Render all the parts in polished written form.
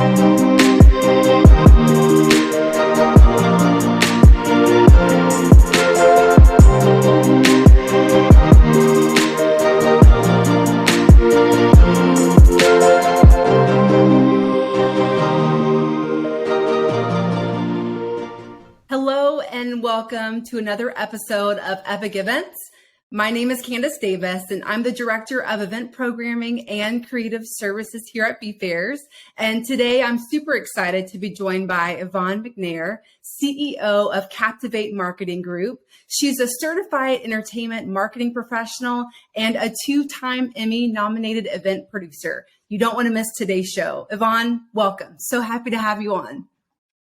Hello and welcome to another episode of Epic Events. My name is Candace Davis and I'm the Director of Event Programming and Creative Services here at vFairs. And today I'm super excited to be joined by Yvonne McNair, CEO of Captivate Marketing Group. She's a certified entertainment marketing professional and a two-time Emmy-nominated event producer. You don't want to miss today's show. Yvonne, welcome. So happy to have you on.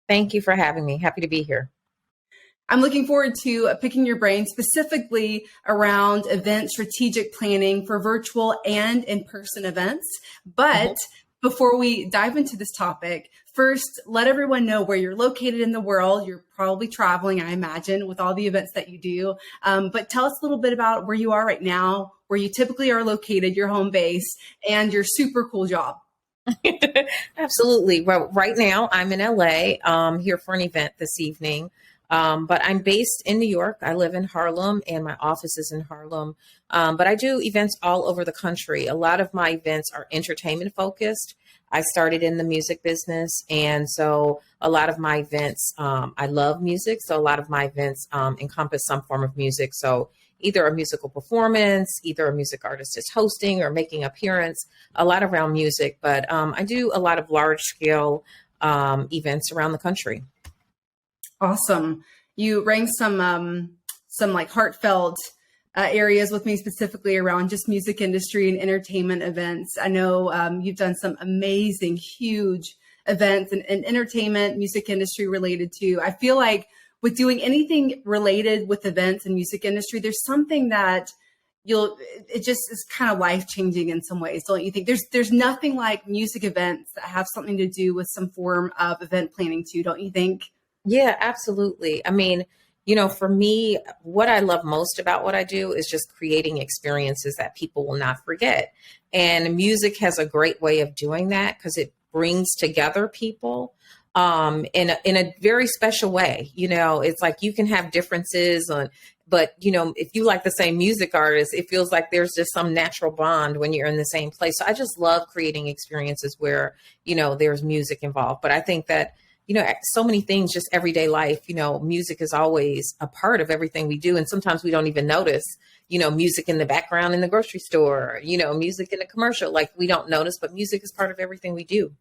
Thank you for having me. Happy to be here. I'm looking forward to picking your brain specifically around event strategic planning for virtual and in-person events. But before we dive into this topic, first, let everyone know where you're located in the world. You're probably traveling, I imagine, with all the events that you do. But tell us a little bit about where you are right now, where you typically are located, your home base, and your super cool job. Absolutely. Well, right now I'm in LA, here for an event this evening. But I'm based in New York. I live in Harlem and my office is in Harlem. But I do events all over the country. A lot of my events are entertainment focused. I started in the music business. And so a lot of my events, I love music. So a lot of my events encompass some form of music. So either a musical performance, either a music artist is hosting or making appearance, a lot around music. But I do a lot of large scale events around the country. Awesome. You rang some like heartfelt areas with me specifically around just music industry and entertainment events. I know you've done some amazing, huge events and entertainment, music industry related to. I feel like with doing anything related with events and music industry, there's something that it just is kind of life-changing in some ways, don't you think? There's nothing like music events that have something to do with some form of event planning too, don't you think? Yeah, absolutely. I mean, for me, what I love most about what I do is just creating experiences that people will not forget. And music has a great way of doing that because it brings together people in a very special way. It's like you can have differences but if you like the same music artist, it feels like there's just some natural bond when you're in the same place. So I just love creating experiences where, there's music involved. But I think that so many things, just everyday life, music is always a part of everything we do. And sometimes we don't even notice, music in the background in the grocery store, music in a commercial, like we don't notice, but music is part of everything we do.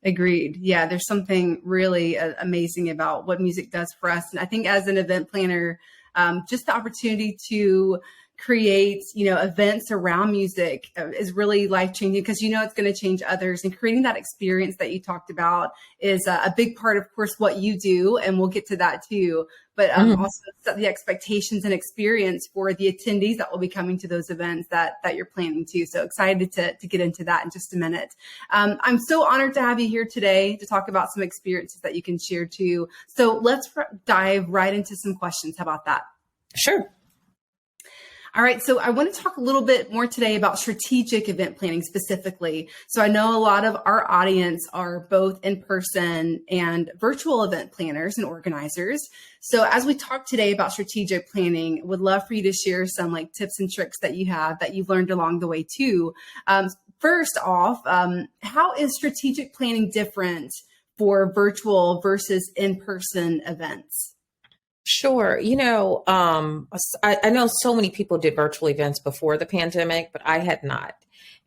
Agreed. Yeah, there's something really amazing about what music does for us. And I think as an event planner, just the opportunity to create, events around music is really life-changing because it's going to change others, and creating that experience that you talked about is a big part, of course, what you do. And we'll get to that too, but also set the expectations and experience for the attendees that will be coming to those events that you're planning to. So excited to get into that in just a minute. I'm so honored to have you here today to talk about some experiences that you can share too. So let's dive right into some questions. How about that? Sure. All right. So I want to talk a little bit more today about strategic event planning specifically. So I know a lot of our audience are both in-person and virtual event planners and organizers. So as we talk today about strategic planning, would love for you to share some tips and tricks that you have that you've learned along the way too. First off, how is strategic planning different for virtual versus in-person events? Sure. I know so many people did virtual events before the pandemic, but I had not.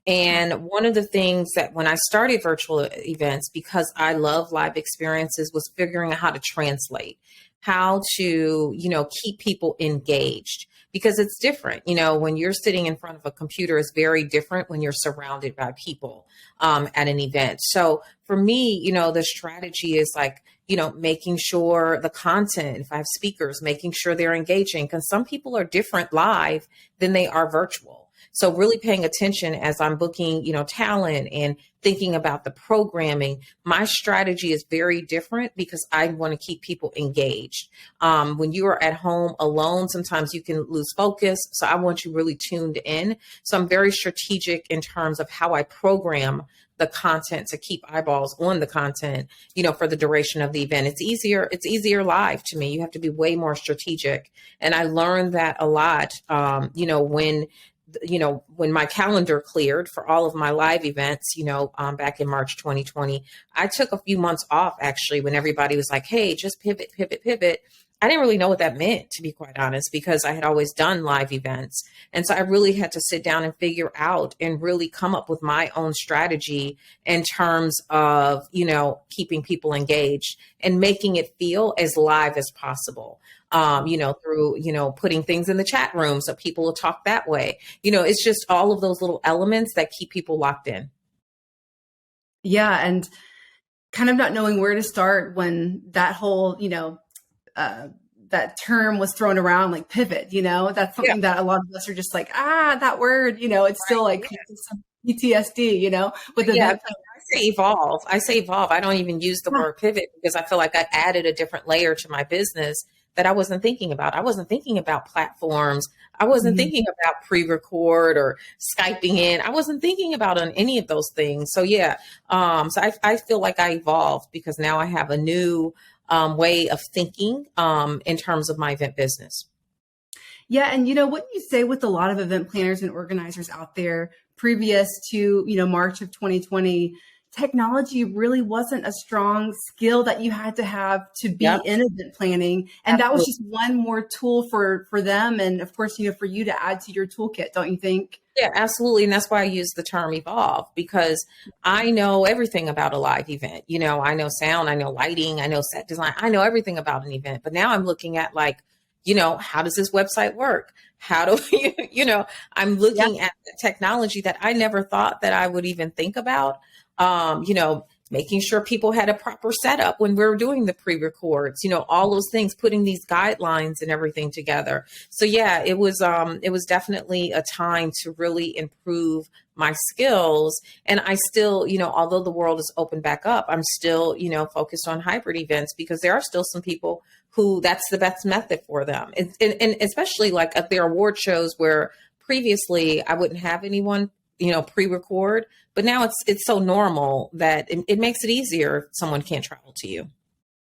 And one of the things that when I started virtual events, because I love live experiences, was figuring out how to translate, how to, keep people engaged, because it's different. When you're sitting in front of a computer, it's very different when you're surrounded by people at an event. So for me, the strategy is making sure the content, if I have speakers, making sure they're engaging, because some people are different live than they are virtual. So really paying attention as I'm booking, talent and thinking about the programming. My strategy is very different because I want to keep people engaged. When you are at home alone, sometimes you can lose focus. So I want you really tuned in. So I'm very strategic in terms of how I program the content to keep eyeballs on the content, for the duration of the event. It's easier live to me. You have to be way more strategic. And I learned that a lot, when my calendar cleared for all of my live events, back in March 2020, I took a few months off actually when everybody was like, hey, just pivot, pivot, pivot. I didn't really know what that meant, to be quite honest, because I had always done live events. And so I really had to sit down and figure out and really come up with my own strategy in terms of, keeping people engaged and making it feel as live as possible. Through, putting things in the chat room so people will talk that way. It's just all of those little elements that keep people locked in. Yeah. And kind of not knowing where to start when that whole, that term was thrown around, like pivot, that's something that a lot of us are just like, that word, it's still like some PTSD, with event. I say evolve. I don't even use the word pivot because I feel like I added a different layer to my business that I wasn't thinking about. I wasn't thinking about platforms. I wasn't thinking about pre-record or Skyping in. I wasn't thinking about on any of those things. So I feel like I evolved because now I have a new way of thinking in terms of my event business. Yeah. And what you say with a lot of event planners and organizers out there previous to, March of 2020, technology really wasn't a strong skill that you had to have to be in event planning. And that was just one more tool for them. And of course, for you to add to your toolkit, don't you think? Yeah, absolutely. And that's why I use the term evolve, because I know everything about a live event. I know sound, I know lighting, I know set design, I know everything about an event. But now I'm looking at how does this website work? How do I'm looking at the technology that I never thought that I would even think about. Making sure people had a proper setup when we were doing the pre-records, all those things, putting these guidelines and everything together. So it was definitely a time to really improve my skills. And I still, although the world is open back up, I'm still, focused on hybrid events because there are still some people who that's the best method for them. And especially like at their award shows where previously I wouldn't have anyone pre-record, but now it's so normal that it makes it easier if someone can't travel to you.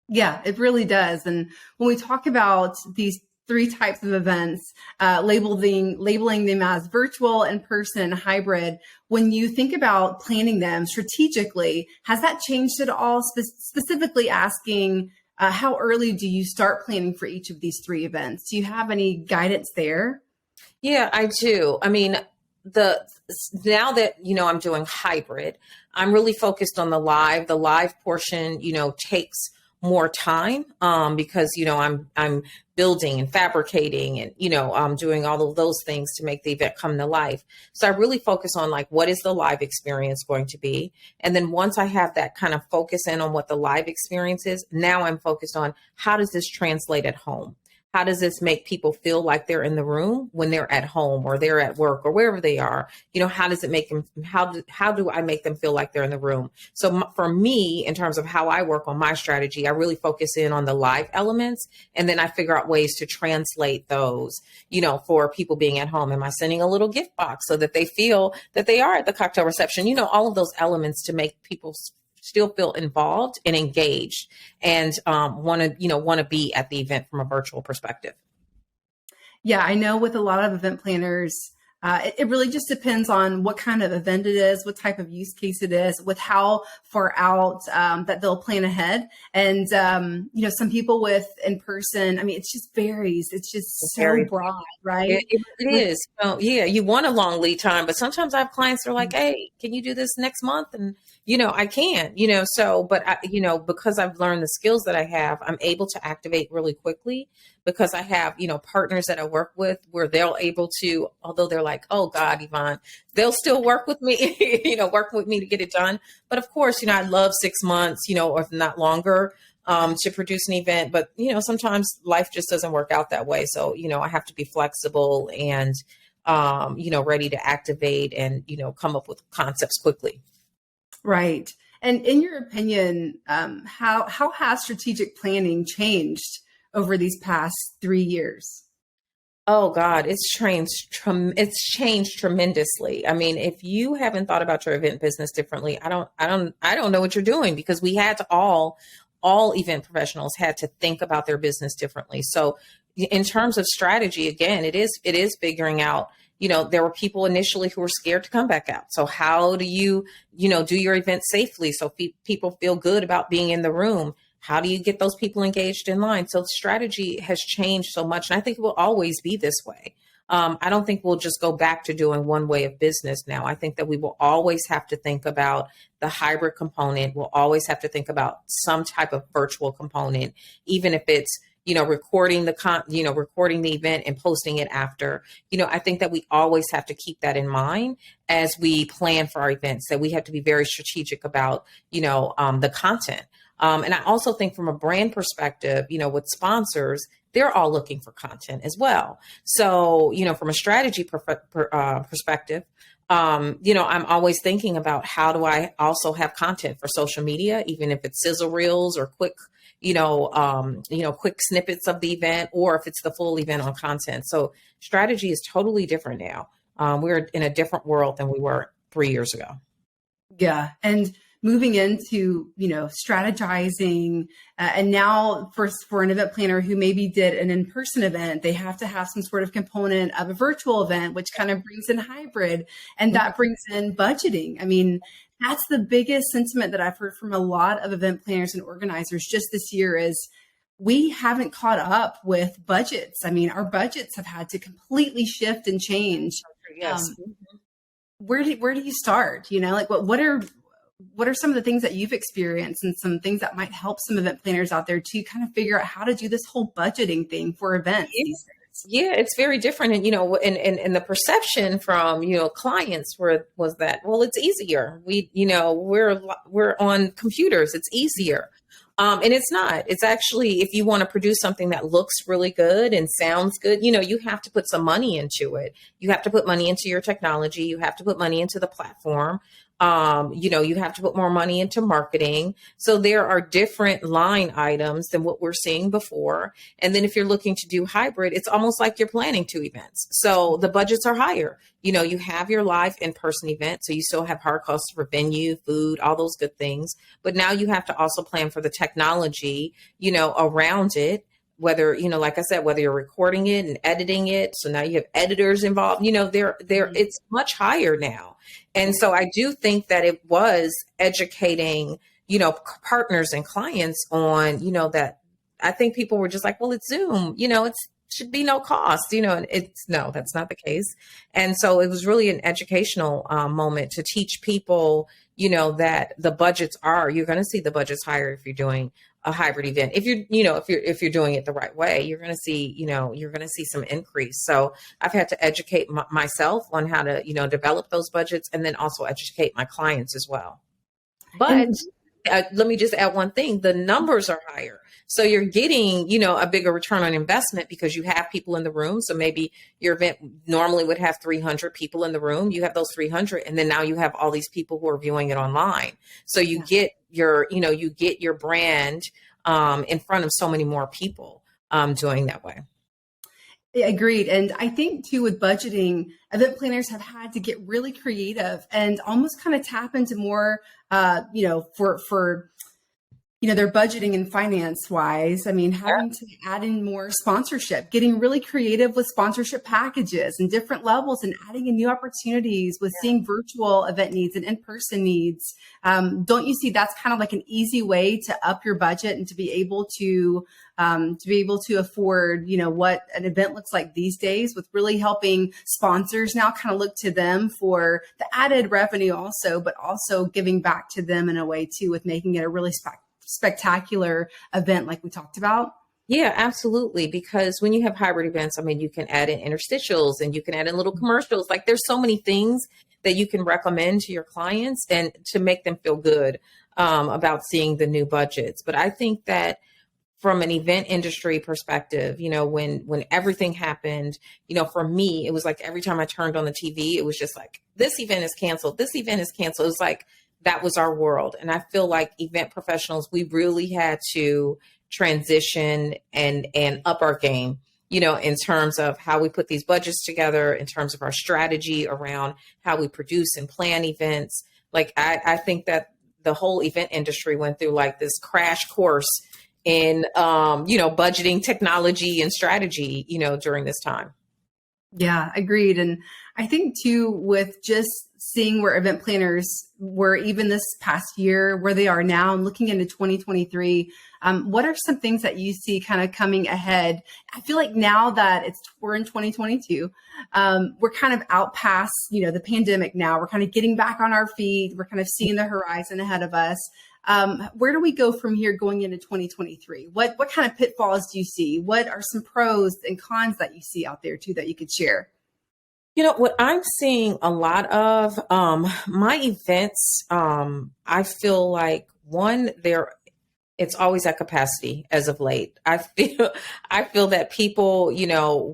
Yeah, it really does. And when we talk about these three types of events, labeling them as virtual, in-person, and hybrid, when you think about planning them strategically, has that changed at all? Specifically asking, how early do you start planning for each of these three events? Do you have any guidance there? Yeah, I do. I mean, now that, I'm doing hybrid, I'm really focused on the live. The live portion, takes more time because, I'm building and fabricating and, I'm doing all of those things to make the event come to life. So I really focus on what is the live experience going to be? And then once I have that kind of focus in on what the live experience is, now I'm focused on how does this translate at home? How does this make people feel like they're in the room when they're at home or they're at work or wherever they are? How does it make them, how do I make them feel like they're in the room? So for me, in terms of how I work on my strategy, I really focus in on the live elements. And then I figure out ways to translate those, for people being at home. Am I sending a little gift box so that they feel that they are at the cocktail reception? All of those elements to make people still feel involved and engaged and want to be at the event from a virtual perspective. Yeah, I know with a lot of event planners, it really just depends on what kind of event it is, what type of use case it is, with how far out that they'll plan ahead. And, some people with in person, it just varies. It's just so broad, right? It is. You want a long lead time, but sometimes I have clients that are like, hey, can you do this next month? And, I can, but because I've learned the skills that I have, I'm able to activate really quickly because I have, partners that I work with where they'll able to, although they're like, oh God, Yvonne, they'll still work with me, work with me to get it done. But of course, I love 6 months, or if not longer, to produce an event. But, sometimes life just doesn't work out that way. So, I have to be flexible and, ready to activate and, come up with concepts quickly. Right. And in your opinion, how has strategic planning changed over these past 3 years? Oh God, it's changed tremendously. I mean, if you haven't thought about your event business differently, I don't know what you're doing, because we had to all event professionals had to think about their business differently. So in terms of strategy, again, it is figuring out, there were people initially who were scared to come back out. So how do you, do your event safely so people feel good about being in the room? How do you get those people engaged in line? So strategy has changed so much. And I think it will always be this way. I don't think we'll just go back to doing one way of business now. I think that we will always have to think about the hybrid component. We'll always have to think about some type of virtual component, even if it's, recording recording the event and posting it after. I think that we always have to keep that in mind as we plan for our events, that we have to be very strategic about, the content. And I also think from a brand perspective, with sponsors, they're all looking for content as well. So, from a strategy perspective, I'm always thinking about how do I also have content for social media, even if it's sizzle reels or quick, quick snippets of the event, or if it's the full event on content. So strategy is totally different now. We're in a different world than we were 3 years ago. Yeah. And moving into, strategizing, and now for an event planner who maybe did an in-person event, they have to have some sort of component of a virtual event, which kind of brings in hybrid, and that brings in budgeting. I mean, that's the biggest sentiment that I've heard from a lot of event planners and organizers just this year is we haven't caught up with budgets. I mean, our budgets have had to completely shift and change. Yes. Where do you start? What are some of the things that you've experienced and some things that might help some event planners out there to kind of figure out how to do this whole budgeting thing for events these days? Yeah, it's very different. And, and the perception from, clients was that, well, it's easier. We're on computers. It's easier. And it's not. It's actually, if you want to produce something that looks really good and sounds good, you have to put some money into it. You have to put money into your technology. You have to put money into the platform. You have to put more money into marketing. So there are different line items than what we're seeing before. And then if you're looking to do hybrid, it's almost like you're planning 2 events. So the budgets are higher. You have your live in-person event. So you still have hard costs for venue, food, all those good things. But now you have to also plan for the technology, around it. Whether, like I said, whether you're recording it and editing it. So now you have editors involved, it's much higher now. And so I do think that it was educating, partners and clients on, that I think people were just like, well, it's Zoom, it should be no cost, and no, that's not the case. And so it was really an educational moment to teach people, that the budgets you're going to see the budgets higher if you're doing a hybrid event. If you're doing it the right way, you're going to see some increase. So I've had to educate myself on how to, develop those budgets, and then also educate my clients as well. But let me just add one thing. The numbers are higher. So you're getting, a bigger return on investment because you have people in the room. So maybe your event normally would have 300 people in the room. You have those 300, and then now you have all these people who are viewing it online. So you get your brand in front of so many more people doing that way. Agreed. And I think too, with budgeting, event planners have had to get really creative and almost kind of tap into more, for their budgeting and finance wise. I mean, having to add in more sponsorship, getting really creative with sponsorship packages and different levels, and adding in new opportunities with seeing virtual event needs and in-person needs. Don't you see that's kind of like an easy way to up your budget and to be able to afford, what an event looks like these days, with really helping sponsors now kind of look to them for the added revenue also, but also giving back to them in a way too, with making it a really spectacular event like we talked about? Yeah, absolutely. Because when you have hybrid events, I mean, you can add in interstitials and you can add in little commercials. Like there's so many things that you can recommend to your clients and to make them feel good about seeing the new budgets. But I think that from an event industry perspective, when everything happened, for me, it was like every time I turned on the TV, it was just like, this event is canceled. This event is canceled. It was like, that was our world. And I feel like event professionals, we really had to transition and up our game, in terms of how we put these budgets together, in terms of our strategy around how we produce and plan events. Like, I think that the whole event industry went through like this crash course in, budgeting, technology, and strategy, during this time. Yeah, agreed. And I think too, with just seeing where event planners were even this past year, where they are now, and looking into 2023, what are some things that you see kind of coming ahead? I feel like now that we're in 2022, we're kind of out past, the pandemic now. We're kind of getting back on our feet. We're kind of seeing the horizon ahead of us. Where do we go from here going into 2023? What kind of pitfalls do you see? What are some pros and cons that you see out there too that you could share? What I'm seeing a lot of my events, I feel like it's always at capacity as of late. I feel that people,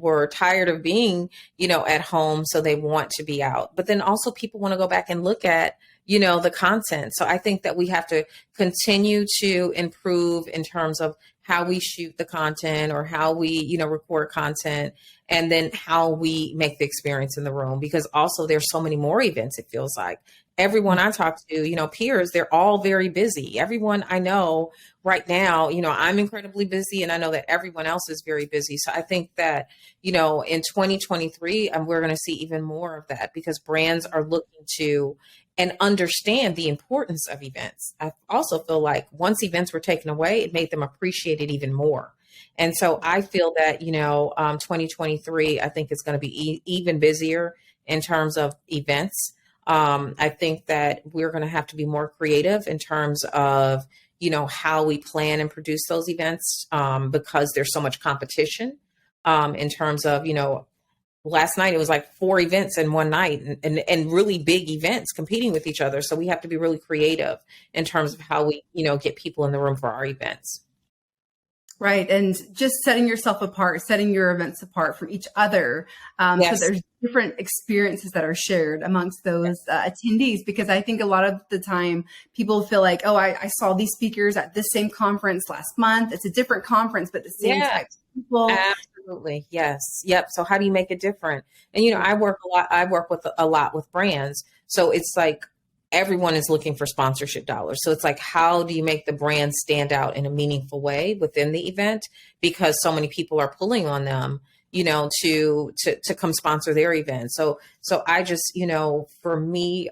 were tired of being, at home, so they want to be out. But then also people want to go back and look at, the content. So I think that we have to continue to improve in terms of how we shoot the content, or how we, record content, and then how we make the experience in the room. Because also there's so many more events, it feels like. Everyone I talk to, peers, they're all very busy. Everyone I know right now, I'm incredibly busy, and I know that everyone else is very busy. So I think that, in 2023, we're going to see even more of that, because brands are looking to and understand the importance of events. I also feel like once events were taken away, it made them appreciate it even more. And so I feel that, 2023, I think it's going to be even busier in terms of events. I think that we're going to have to be more creative in terms of, how we plan and produce those events, because there's so much competition, in terms of, last night it was like 4 events in one night, and really big events competing with each other. So we have to be really creative in terms of how we, get people in the room for our events. Right. And just setting yourself apart, setting your events apart from each other. Yes. So there's different experiences that are shared amongst those attendees, because I think a lot of the time people feel like, oh, I saw these speakers at this same conference last month. It's a different conference, but the same types of people. Absolutely. Yes. Yep. So how do you make it different? And, I work a lot with brands. So it's like, everyone is looking for sponsorship dollars. So it's like, how do you make the brand stand out in a meaningful way within the event? Because so many people are pulling on them, to come sponsor their event. So I just, for me,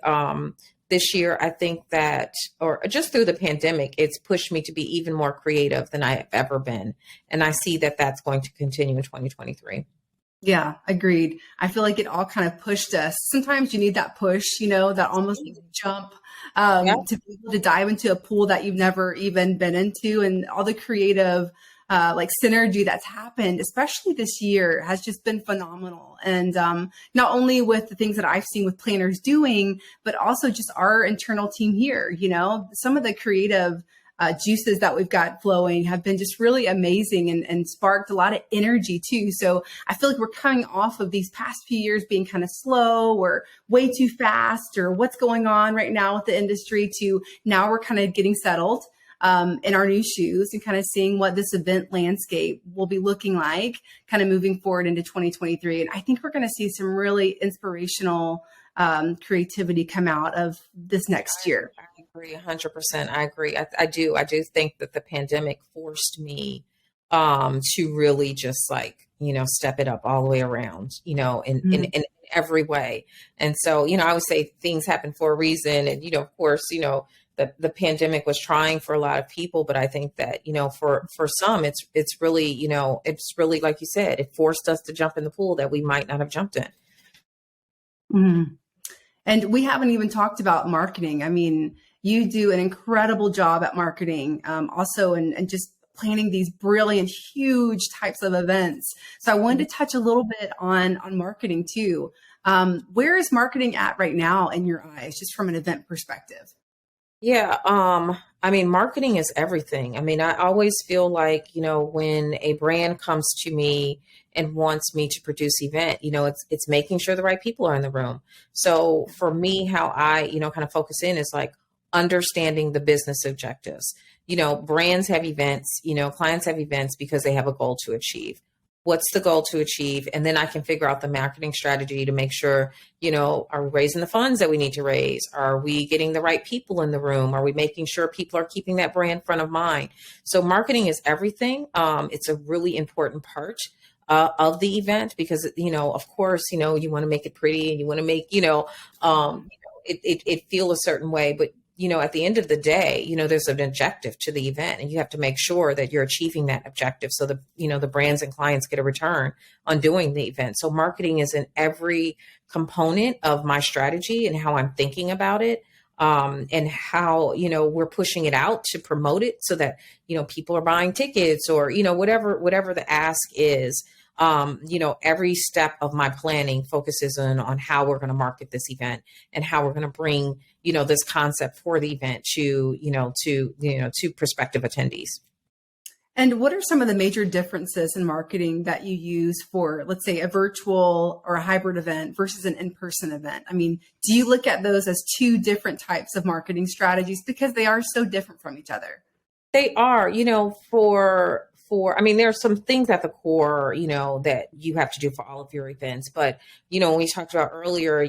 this year, I think that, or just through the pandemic, it's pushed me to be even more creative than I have ever been. And I see that that's going to continue in 2023. Yeah, agreed. I feel like it all kind of pushed us. Sometimes you need that push, that almost jump, to be able to dive into a pool that you've never even been into, and all the creative, synergy that's happened, especially this year, has just been phenomenal. And not only with the things that I've seen with planners doing, but also just our internal team here. Some of the creative juices that we've got flowing have been just really amazing, and sparked a lot of energy too. So I feel like we're coming off of these past few years being kind of slow or way too fast, or what's going on right now with the industry, to now we're kind of getting settled in our new shoes, and kind of seeing what this event landscape will be looking like kind of moving forward into 2023. And I think we're going to see some really inspirational creativity come out of this next year. I agree 100%. I agree. I do think that the pandemic forced me to really just step it up all the way around, in every way. And so, I would say things happen for a reason. And, of course, the pandemic was trying for a lot of people, but I think that, for some, it's really, like you said, it forced us to jump in the pool that we might not have jumped in. Mm. And we haven't even talked about marketing. I mean, you do an incredible job at marketing, also, and just planning these brilliant, huge types of events. So I wanted to touch a little bit on marketing too. Where is marketing at right now in your eyes, just from an event perspective? Yeah, I mean, marketing is everything. I mean, I always feel like, when a brand comes to me and wants me to produce event, it's making sure the right people are in the room. So for me, how I, kind of focus in is like understanding the business objectives. Brands have events, clients have events because they have a goal to achieve. What's the goal to achieve? And then I can figure out the marketing strategy to make sure, are we raising the funds that we need to raise? Are we getting the right people in the room? Are we making sure people are keeping that brand front of mind? So marketing is everything. It's a really important part of the event because, of course, you want to make it pretty and you want to make, it feel a certain way, but at the end of the day, there's an objective to the event and you have to make sure that you're achieving that objective so the brands and clients get a return on doing the event. So marketing is in every component of my strategy and how I'm thinking about it. And how, we're pushing it out to promote it so that, people are buying tickets or, whatever the ask is. Every step of my planning focuses on how we're going to market this event and how we're going to bring, this concept for the event to prospective attendees. And what are some of the major differences in marketing that you use for, let's say, a virtual or a hybrid event versus an in-person event? I mean, do you look at those as two different types of marketing strategies because they are so different from each other? They are, I mean, there are some things at the core, that you have to do for all of your events. But, when we talked about earlier,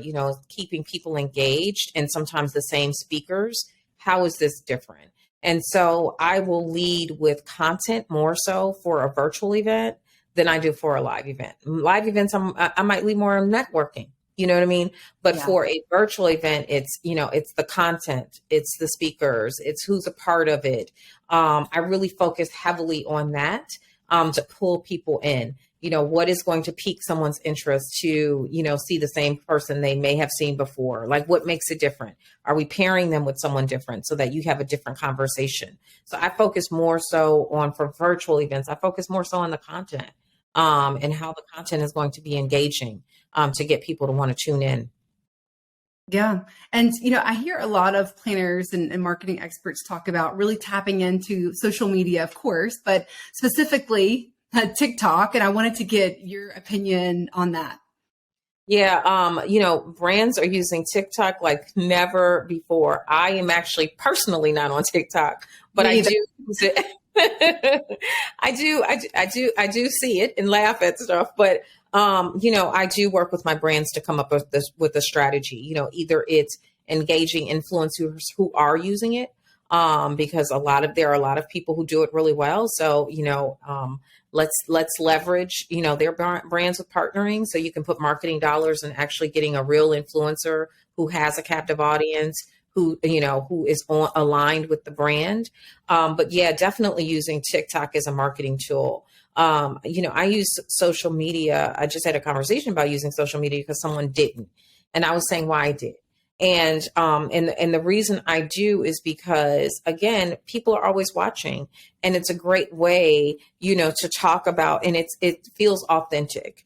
keeping people engaged and sometimes the same speakers, how is this different? And so I will lead with content more so for a virtual event than I do for a live event. Live events, I might lead more on networking. You know what I mean? But for a virtual event, it's, it's the content, it's the speakers, it's who's a part of it. I really focus heavily on that to pull people in. What is going to pique someone's interest to, see the same person they may have seen before? Like what makes it different? Are we pairing them with someone different so that you have a different conversation? So I focus more so for virtual events, I focus more so on the content and how the content is going to be engaging to get people to want to tune in. Yeah. And, I hear a lot of planners and marketing experts talk about really tapping into social media, of course, but specifically TikTok. And I wanted to get your opinion on that. Yeah. Brands are using TikTok like never before. I am actually personally not on TikTok, but I do use it. I do see it and laugh at stuff, but I do work with my brands to come up with a strategy. Either it's engaging influencers who are using it, because there are a lot of people who do it really well. So, let's leverage, their brands with partnering so you can put marketing dollars and actually getting a real influencer who has a captive audience, who is aligned with the brand. But yeah, definitely using TikTok as a marketing tool. I use social media. I just had a conversation about using social media because someone didn't. And I was saying why I did. And the reason I do is because, again, people are always watching and it's a great way, to talk about, and it feels authentic.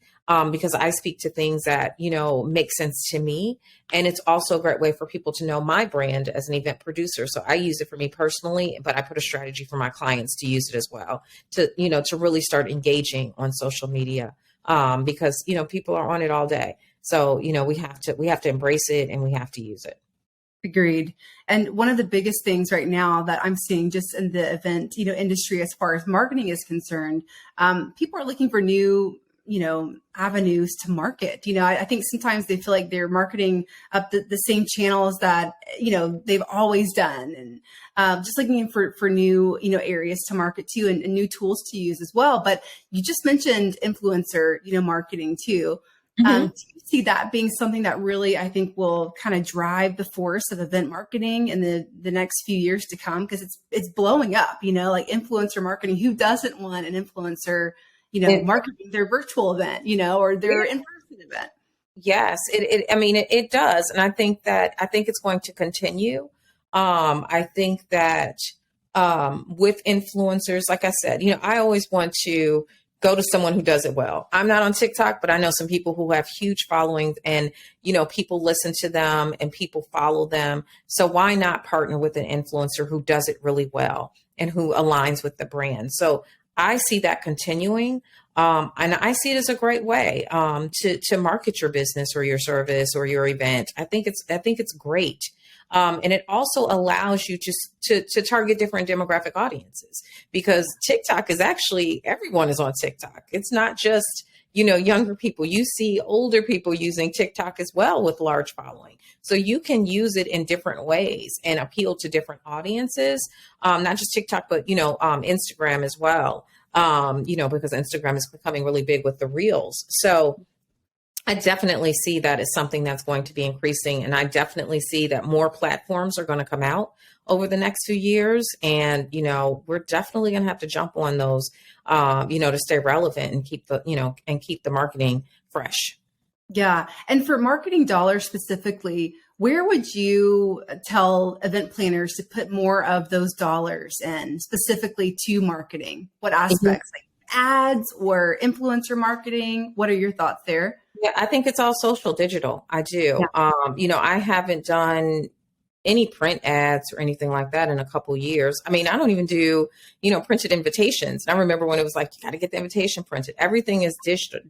Because I speak to things that, make sense to me. And it's also a great way for people to know my brand as an event producer. So I use it for me personally, but I put a strategy for my clients to use it as well to really start engaging on social media, because, people are on it all day. So, we have to embrace it and we have to use it. Agreed. And one of the biggest things right now that I'm seeing just in the event, industry, as far as marketing is concerned, people are looking for new avenues to market. I think sometimes they feel like they're marketing up the same channels that, they've always done. And just looking for new, areas to market to and new tools to use as well. But you just mentioned influencer, marketing too. Mm-hmm. Do you see that being something that really, I think, will kind of drive the force of event marketing in the next few years to come? Because it's blowing up, like influencer marketing. Who doesn't want an influencer marketing their virtual event, or their in-person event? Yes, it does. And I think it's going to continue. I think that with influencers, like I said, I always want to go to someone who does it well. I'm not on TikTok, but I know some people who have huge followings and, people listen to them and people follow them. So why not partner with an influencer who does it really well and who aligns with the brand? So I see that continuing. And I see it as a great way to market your business or your service or your event. I think it's great. And it also allows you to target different demographic audiences, because TikTok is actually, everyone is on TikTok. It's not just, younger people. You see older people using TikTok as well with large following. So you can use it in different ways and appeal to different audiences, not just TikTok, but, Instagram as well, because Instagram is becoming really big with the reels. So I definitely see that as something that's going to be increasing. And I definitely see that more platforms are going to come out over the next few years. And, we're definitely going to have to jump on those, to stay relevant and keep the marketing fresh. Yeah. And for marketing dollars specifically, where would you tell event planners to put more of those dollars in specifically to marketing? What aspects? Like ads or influencer marketing? What are your thoughts there? Yeah, I think it's all social digital. I do. Yeah. I haven't done any print ads or anything like that in a couple of years. I mean, I don't even do, printed invitations. I remember when it was like, you got to get the invitation printed. Everything is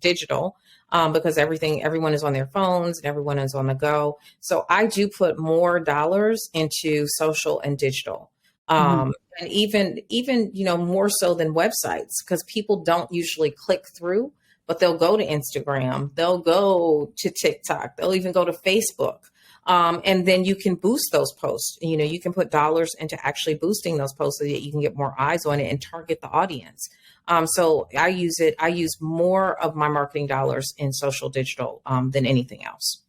digital because everyone is on their phones and everyone is on the go. So I do put more dollars into social and digital. And even, more so than websites, because people don't usually click through, but they'll go to Instagram, they'll go to TikTok, they'll even go to Facebook. And then you can boost those posts. You can put dollars into actually boosting those posts so that you can get more eyes on it and target the audience. So I use more of my marketing dollars in social digital than anything else.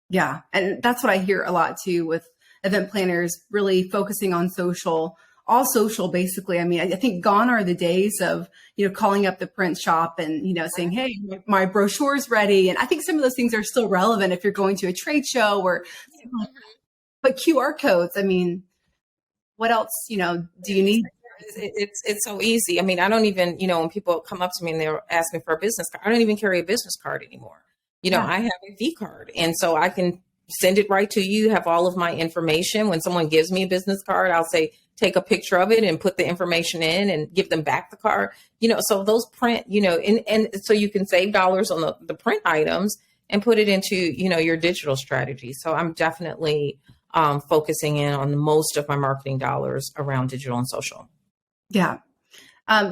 Yeah. And that's what I hear a lot too with event planners really focusing on social, all social basically. I mean, I think gone are the days of, calling up the print shop and, saying, hey, my brochure's ready. And I think some of those things are still relevant if you're going to a trade show but QR codes, I mean, what else, do you need? It's so easy. I mean, I don't even, when people come up to me and they're asking for a business card, I don't even carry a business card anymore. I have a V card. And so I can send it right to you, have all of my information. When someone gives me a business card, I'll say, take a picture of it and put the information in and give them back the card, so those print, and so you can save dollars on the print items and put it into, your digital strategy. So I'm definitely focusing in on most of my marketing dollars around digital and social. Yeah.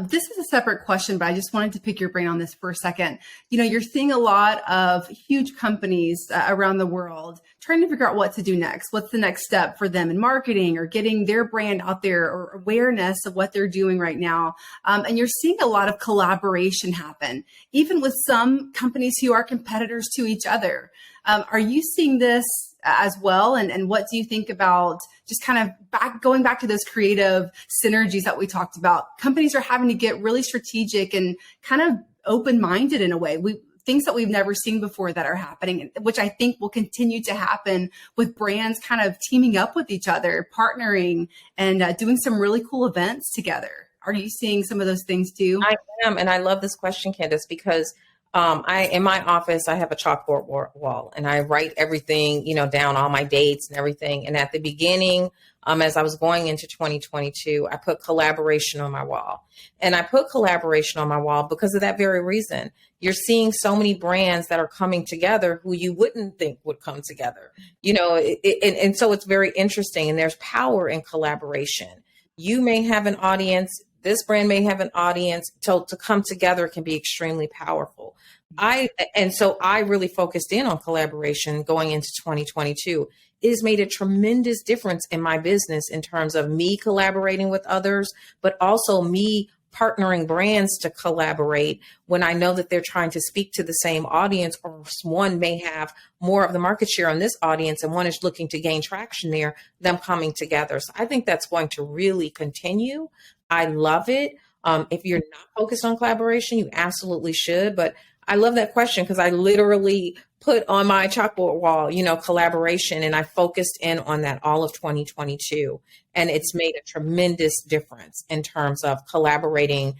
This is a separate question, but I just wanted to pick your brain on this for a second. You're seeing a lot of huge companies around the world trying to figure out what to do next. What's the next step for them in marketing or getting their brand out there or awareness of what they're doing right now. And you're seeing a lot of collaboration happen, even with some companies who are competitors to each other. Are you seeing this as well? And what do you think about just kind of going back to those creative synergies that we talked about? Companies are having to get really strategic and kind of open-minded in a way. Things that we've never seen before that are happening, which I think will continue to happen with brands kind of teaming up with each other, partnering and doing some really cool events together. Are you seeing some of those things too? I am. And I love this question, Candace, because in my office, I have a chalkboard wall and I write everything, down, all my dates and everything. And at the beginning, as I was going into 2022, I put collaboration on my wall. And I put collaboration on my wall because of that very reason. You're seeing so many brands that are coming together who you wouldn't think would come together, and so it's very interesting. And there's power in collaboration. You may have an audience. This brand may have an audience. To come together can be extremely powerful. So I really focused in on collaboration going into 2022. It has made a tremendous difference in my business in terms of me collaborating with others, but also me partnering brands to collaborate when I know that they're trying to speak to the same audience, or one may have more of the market share on this audience and one is looking to gain traction there, them coming together. So I think that's going to really continue. I love it. If you're not focused on collaboration, you absolutely should. But I love that question because I literally put on my chalkboard wall, collaboration, and I focused in on that all of 2022. And it's made a tremendous difference in terms of collaborating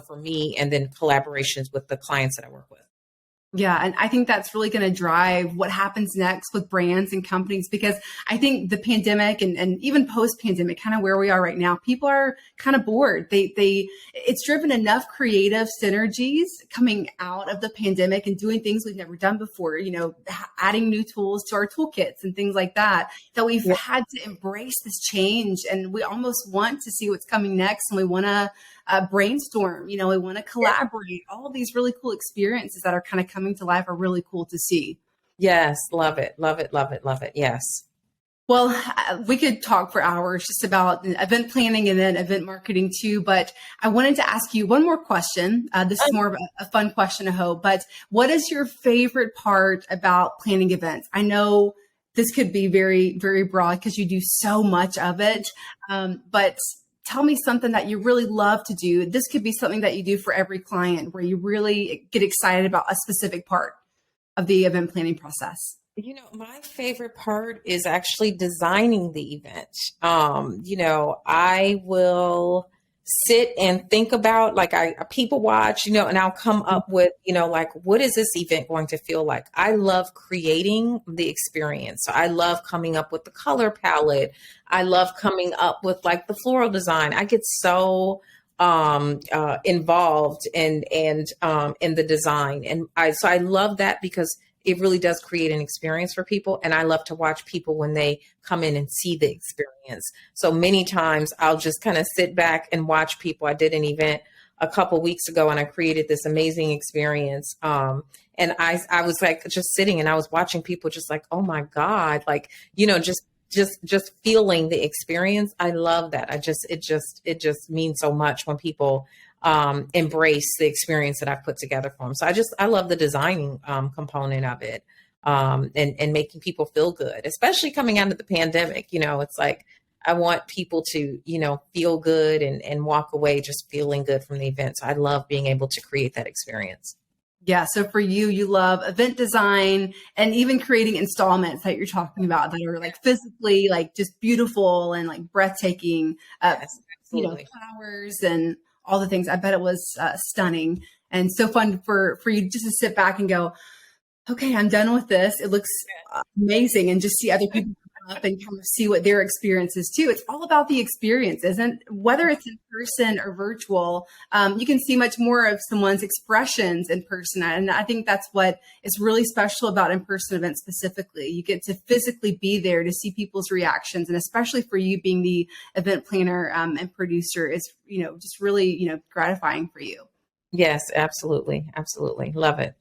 for me, and then collaborations with the clients that I work with. Yeah. And I think that's really going to drive what happens next with brands and companies, because I think the pandemic and even post pandemic, kind of where we are right now, people are kind of bored. It's driven enough creative synergies coming out of the pandemic and doing things we've never done before, adding new tools to our toolkits and things like that, that we've had to embrace this change. And we almost want to see what's coming next. And we want to brainstorm, we want to collaborate. All of these really cool experiences that are kind of coming to life are really cool to see. Yes. Love it. Love it. Love it. Love it. Yes. Well, we could talk for hours just about event planning and then event marketing too, but I wanted to ask you one more question. This is more of a fun question, I hope, but what is your favorite part about planning events? I know this could be very, very broad because you do so much of it, but tell me something that you really love to do. This could be something that you do for every client where you really get excited about a specific part of the event planning process. My favorite part is actually designing the event. I will sit and think about, like, I people watch, and I'll come up with, like, what is this event going to feel like? I love creating the experience. So I love coming up with the color palette. I love coming up with, like, the floral design. I get so involved in the design. And I love that because it really does create an experience for people. And I love to watch people when they come in and see the experience. So many times I'll just kind of sit back and watch people. I did an event a couple weeks ago and I created this amazing experience. And I was like just sitting and I was watching people just like, oh my God, like, just feeling the experience. I love that. It just means so much when people embrace the experience that I've put together for them. So I love the designing component of it, and making people feel good, especially coming out of the pandemic. It's like, I want people to, feel good and walk away just feeling good from the event. So I love being able to create that experience. Yeah. So for you love event design and even creating installments that you're talking about that are like physically, like just beautiful and like breathtaking, Yes, absolutely. flowers and all the things. I bet it was stunning and so fun for you just to sit back and go, okay, I'm done with this. It looks amazing. And just see other people come up and kind of see what their experience is too. It's all about the experience, isn't whether it's in person or virtual. You can see much more of someone's expressions in person. And I think that's what is really special about in-person events specifically. You get to physically be there to see people's reactions. And especially for you being the event planner and producer, it's, just really, gratifying for you. Yes, absolutely. Absolutely. Love it.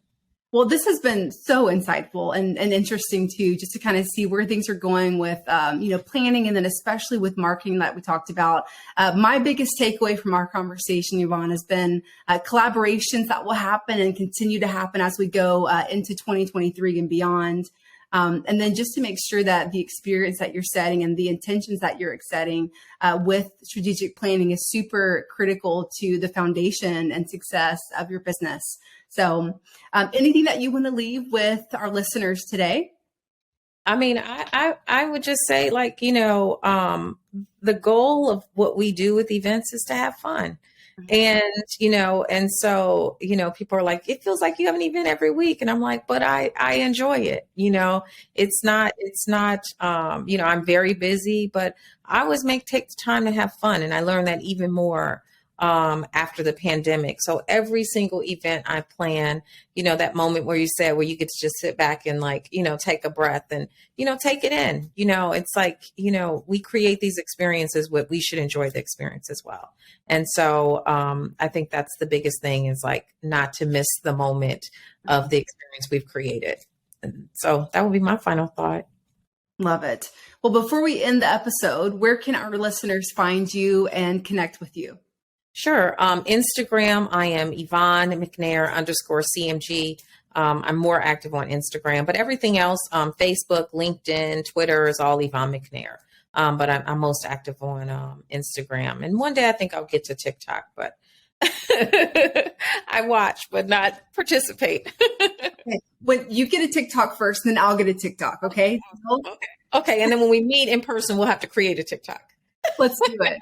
Well, this has been so insightful and interesting too, just to kind of see where things are going with, planning and then especially with marketing that we talked about. My biggest takeaway from our conversation, Yvonne, has been collaborations that will happen and continue to happen as we go into 2023 and beyond. And then just to make sure that the experience that you're setting and the intentions that you're setting with strategic planning is super critical to the foundation and success of your business. So anything that you want to leave with our listeners today? I mean, I would just say, like, the goal of what we do with events is to have fun. And, and so, people are like, it feels like you have an event every week. And I'm like, but I enjoy it. It's not, I'm very busy, but I always take the time to have fun. And I learned that even more after the pandemic. So every single event I plan, that moment where you said, where you get to just sit back and like, take a breath and, take it in, it's like, we create these experiences, but we should enjoy the experience as well. And so I think that's the biggest thing, is like not to miss the moment of the experience we've created. And so that would be my final thought. Love it. Well, before we end the episode, where can our listeners find you and connect with you? Sure. Instagram, I am Yvonne McNair _CMG. I'm more active on Instagram, but everything else, Facebook, LinkedIn, Twitter is all Yvonne McNair. But I'm most active on Instagram. And one day I think I'll get to TikTok, but I watch, but not participate. Okay. When you get a TikTok first, then I'll get a TikTok. Okay. Okay. And then when we meet in person, we'll have to create a TikTok. Let's do it.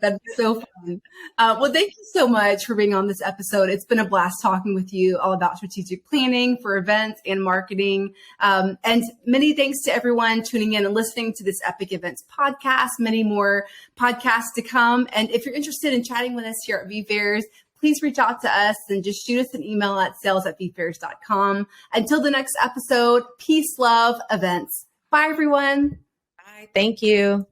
That'd be so fun. Well, thank you so much for being on this episode. It's been a blast talking with you all about strategic planning for events and marketing. And many thanks to everyone tuning in and listening to this Epic Events podcast. Many more podcasts to come. And if you're interested in chatting with us here at vFairs, please reach out to us and just shoot us an email at sales@vfairs.com. Until the next episode, peace, love, events. Bye, everyone. Bye. Thank you.